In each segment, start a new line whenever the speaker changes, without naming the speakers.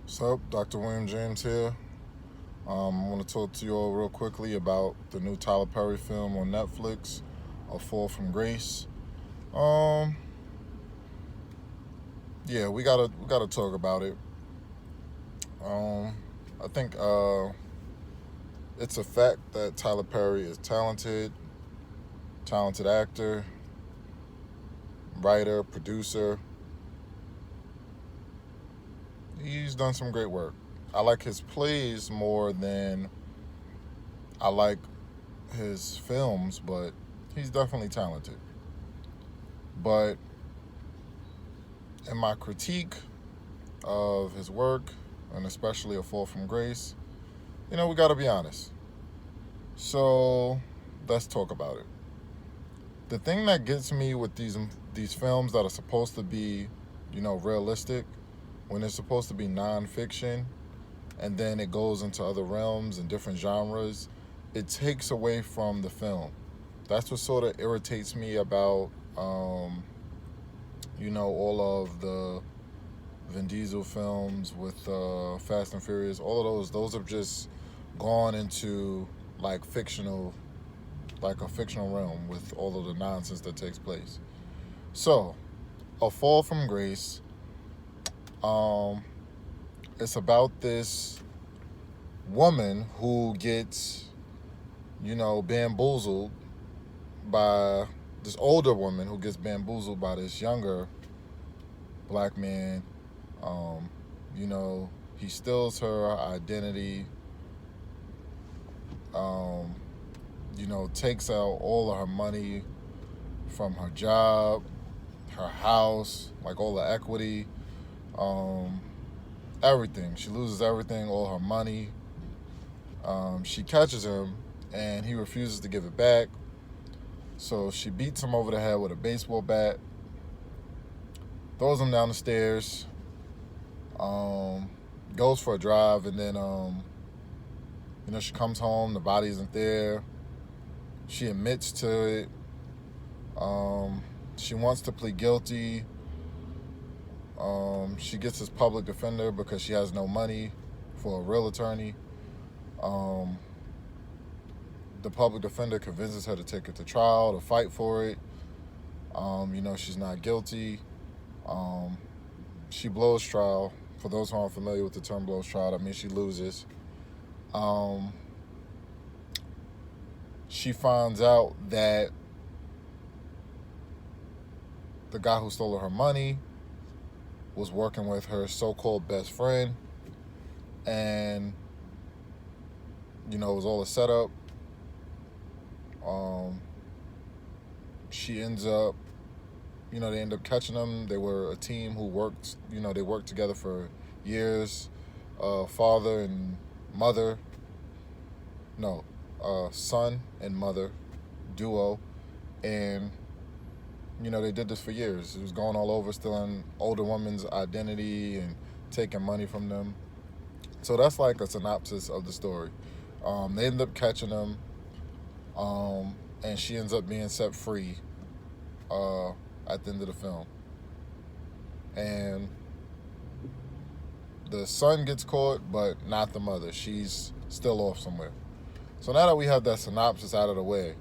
What's up? Dr. William James here. I want to talk to you all real quickly about the new Tyler Perry film on Netflix, A Fall from Grace. Um, yeah, we gotta talk about it. Um, I think it's a fact that Tyler Perry is talented actor, writer, producer. He's done some great work. I like his plays more than I like his films, but he's definitely talented. But in my critique of his work, and especially A Fall from Grace, we got to be honest. So let's talk about it. The thing that gets me with these films that are supposed to be, realistic, when it's supposed to be nonfiction, and then it goes into other realms and different genres, it takes away from the film. That's what sort of irritates me about, all of the Vin Diesel films with Fast and Furious. All of those have just gone into like like a fictional realm with all of the nonsense that takes place. So, A Fall from Grace. Um, it's about this woman who gets, bamboozled by this older woman who gets bamboozled by this younger black man. Um, you know, he steals her identity, um, takes out all of her money from her job, her house, like all the equity, um, everything. She loses everything, all her money. She catches him and he refuses to give it back. So she beats him over the head with a baseball bat, throws him down the stairs, um, goes for a drive, and then, she comes home, the body isn't there. She admits to it. She wants to plead guilty. She gets his public defender because she has no money for a real attorney. Um, the public defender convinces her to take it to trial, to fight for it. She's not guilty. Um, she blows trial. For those who aren't familiar with the term blows trial, that means she loses. Um, she finds out that the guy who stole her money was working with her so-called best friend, and it was all a setup. Um, she ends up, they end up catching them. They were a team who worked, they worked together for years. Father and mother, no, son and mother duo, and they did this for years. It was going all over, stealing older women's identity and taking money from them. So that's like a synopsis of the story. They end up catching them, and she ends up being set free at the end of the film. And the son gets caught, but not the mother. She's still off somewhere. So now that we have that synopsis out of the way,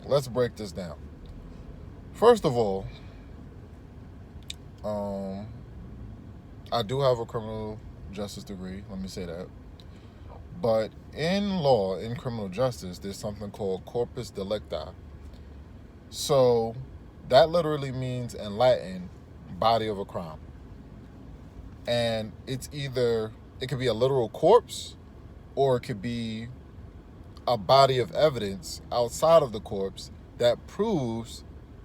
let's break this down. First of all, I do have a criminal justice degree, let me say that. But in law, in criminal justice, there's something called corpus delicti. So that literally means in Latin, body of a crime. And it could be a literal corpse, or it could be a body of evidence outside of the corpse that proves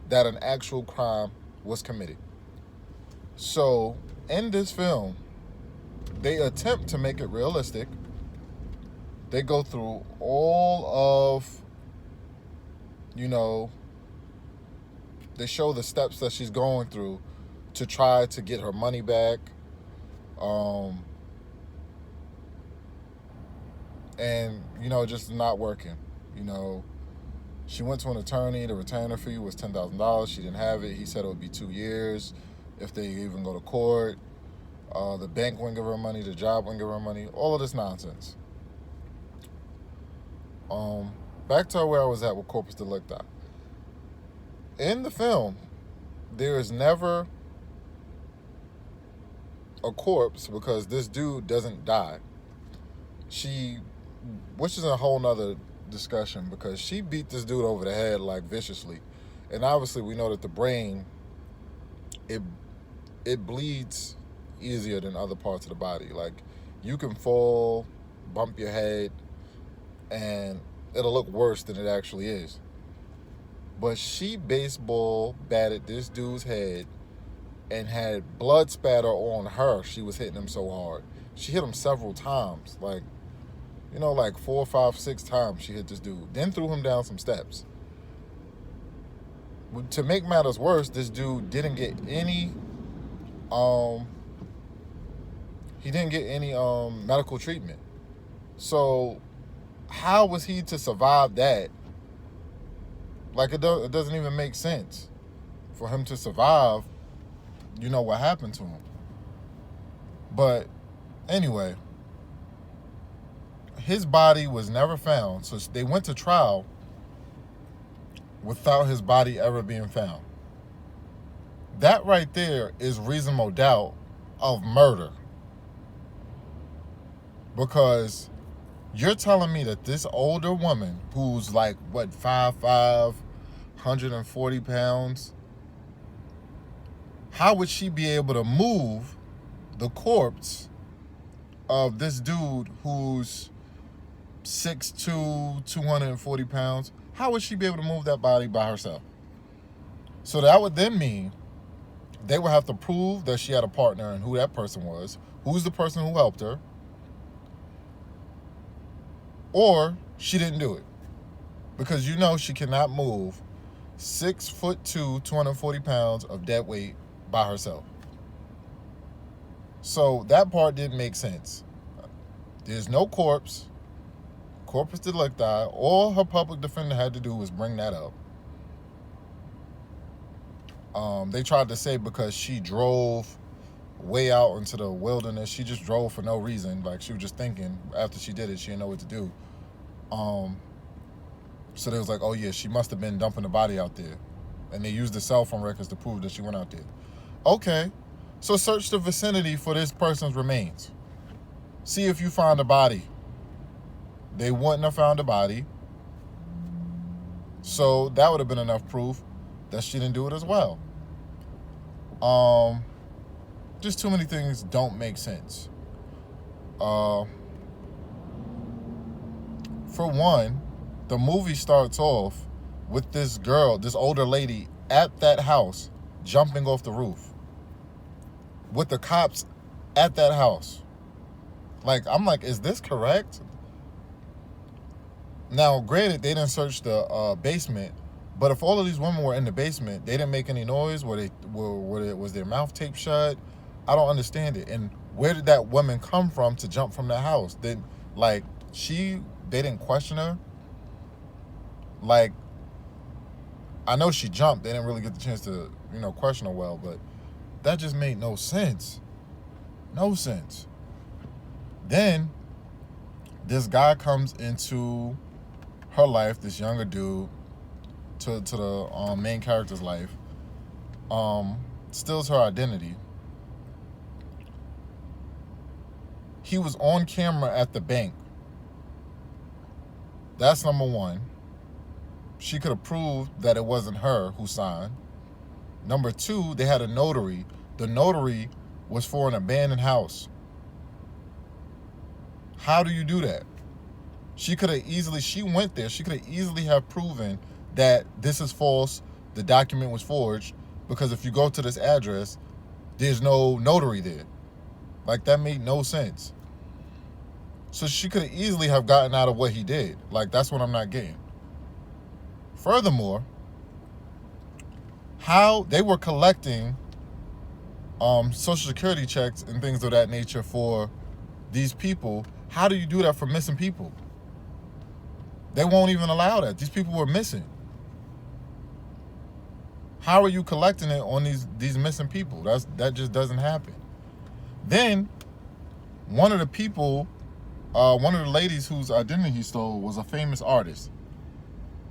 that an actual crime was committed. So in this film, they attempt to make it realistic. They go through all of, they show the steps that she's going through to try to get her money back. And, just not working. She went to an attorney. The retainer fee was $10,000. She didn't have it. He said it would be 2 years if they even go to court. The bank wouldn't give her money. The job wouldn't give her money. All of this nonsense. Um, Back to where I was at with corpus delicti. In the film, there is never a corpse because this dude doesn't die. She, which is a whole nother discussion because she beat this dude over the head like viciously, and obviously we know that the brain, it it bleeds easier than other parts of the body. Like you can fall, bump your head, and it'll look worse than it actually is. But she baseball batted this dude's head and had blood spatter on her. She was hitting him so hard. She hit him several times, like 4, 5, 6 times she hit this dude. Then threw him down some steps. To make matters worse, this dude didn't get any um medical treatment. So how was he to survive that? Like it doesn't even make sense for him to survive. You know what happened to him. But anyway, his body was never found. So they went to trial without his body ever being found. That right there is reasonable doubt of murder. Because you're telling me that this older woman who's like, 5'5", 140 pounds, how would she be able to move the corpse of this dude who's 6'2", 240 pounds? How would she be able to move that body by herself? So that would then mean they would have to prove that she had a partner and who that person was, who's the person who helped her, or she didn't do it. Because she cannot move 6'2", 240 pounds of dead weight by herself. So that part didn't make sense. There's no corpse, corpus delicti. All her public defender had to do was bring that up. They tried to say because she drove way out into the wilderness, she just drove for no reason. Like she was just thinking after she did it, she didn't know what to do. So they was like, oh yeah, she must have been dumping the body out there. And they used the cell phone records to prove that she went out there. Okay, so search the vicinity for this person's remains. See if you find a body. They wouldn't have found a body. So that would have been enough proof that she didn't do it as well. Just too many things don't make sense. For one, the movie starts off with this girl, this older lady at that house jumping off the roof with the cops at that house. I'm like, is this correct? Now, granted, they didn't search the basement, but if all of these women were in the basement, they didn't make any noise. Was their mouth taped shut? I don't understand it. And where did that woman come from to jump from that house? They didn't question her. I know she jumped. They didn't really get the chance to, question her well, but that just made no sense. No sense. Then this guy comes into her life, this younger dude, to the main character's life, steals her identity. He was on camera at the bank. That's number one. She could have proved that it wasn't her who signed. Number two, they had a notary. The notary was for an abandoned house. How do you do that? She went there. She could have easily have proven that this is false. The document was forged because if you go to this address, there's no notary there. That made no sense. So she could have easily have gotten out of what he did. That's what I'm not getting. Furthermore, how they were collecting Social Security checks and things of that nature for these people. How do you do that for missing people? They won't even allow that. These people were missing. How are you collecting it on these missing people? That just doesn't happen. Then one of the people, one of the ladies whose identity he stole was a famous artist.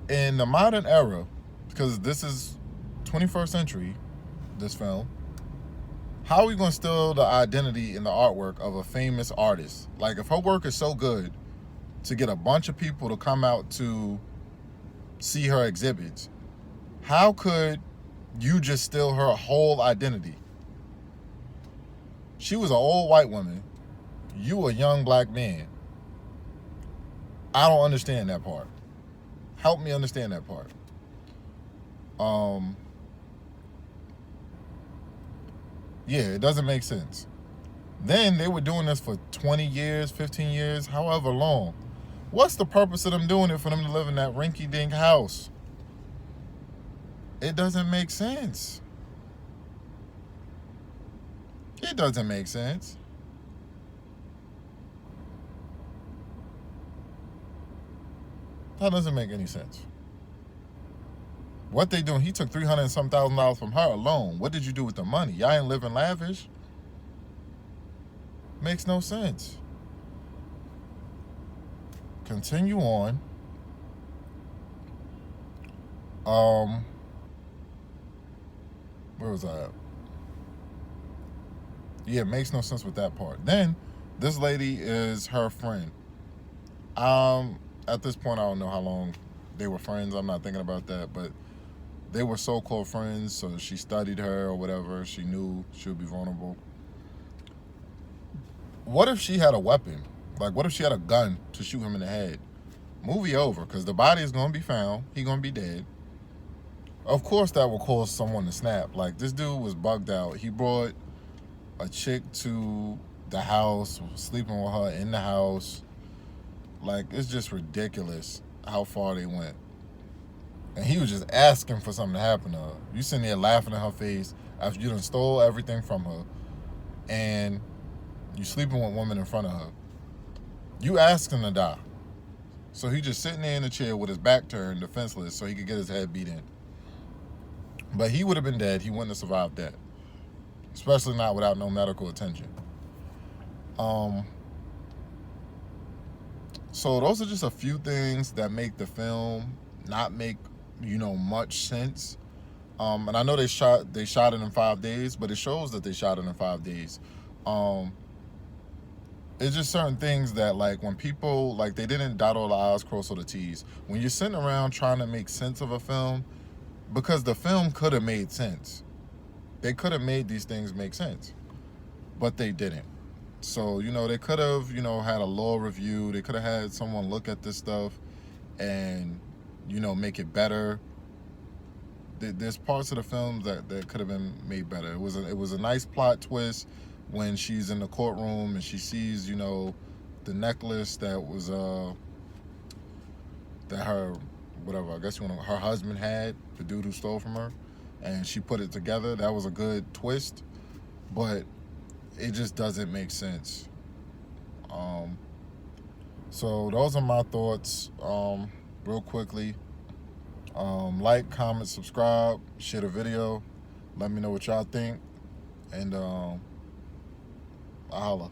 In the modern era, because this is 21st century, this film, how are we going to steal the identity and the artwork of a famous artist? Like, if her work is so good to get a bunch of people to come out to see her exhibits, how could you just steal her whole identity? She was an old white woman. You a young black man. I don't understand that part. Help me understand that part. Yeah, it doesn't make sense. Then they were doing this for 20 years, 15 years, however long. What's the purpose of them doing it for them to live in that rinky-dink house? It doesn't make sense. It doesn't make sense. That doesn't make any sense. What they doing? He took $300 and some thousand from her alone. What did you do with the money? Y'all ain't living lavish. Makes no sense. Continue on. Where was I at? Yeah, it makes no sense with that part. Then this lady is her friend. At this point, I don't know how long they were friends. I'm not thinking about that, but they were so-called friends, so she studied her or whatever. She knew she would be vulnerable. What if she had a weapon? Like, what if she had a gun to shoot him in the head? Movie over, because the body is going to be found. He's going to be dead. Of course, that will cause someone to snap. Like, this dude was bugged out. He brought a chick to the house, sleeping with her in the house. Like, it's just ridiculous how far they went. And he was just asking for something to happen to her. You sitting there laughing in her face after you done stole everything from her, and you sleeping with a woman in front of her. You asked him to die. So he just sitting there in the chair with his back turned, defenseless, so he could get his head beat in. But he would have been dead. He wouldn't have survived that. Especially not without no medical attention. So those are just a few things that make the film not make, much sense. And I know they shot it in 5 days, but it shows that they shot it in 5 days. It's just certain things that, like, when people, like, they didn't dot all the I's, cross all the T's. When you're sitting around trying to make sense of a film, because the film could have made sense. They could have made these things make sense, but they didn't. So, they could have, had a law review. They could have had someone look at this stuff and, make it better. There's parts of the film that could have been made better. It was a nice plot twist when she's in the courtroom and she sees, the necklace that was that her, whatever, I guess her husband had, the dude who stole from her, and she put it together. That was a good twist, but it just doesn't make sense. So those are my thoughts. Real quickly, like, comment, subscribe, share the video. Let me know what y'all think, and I'll holla.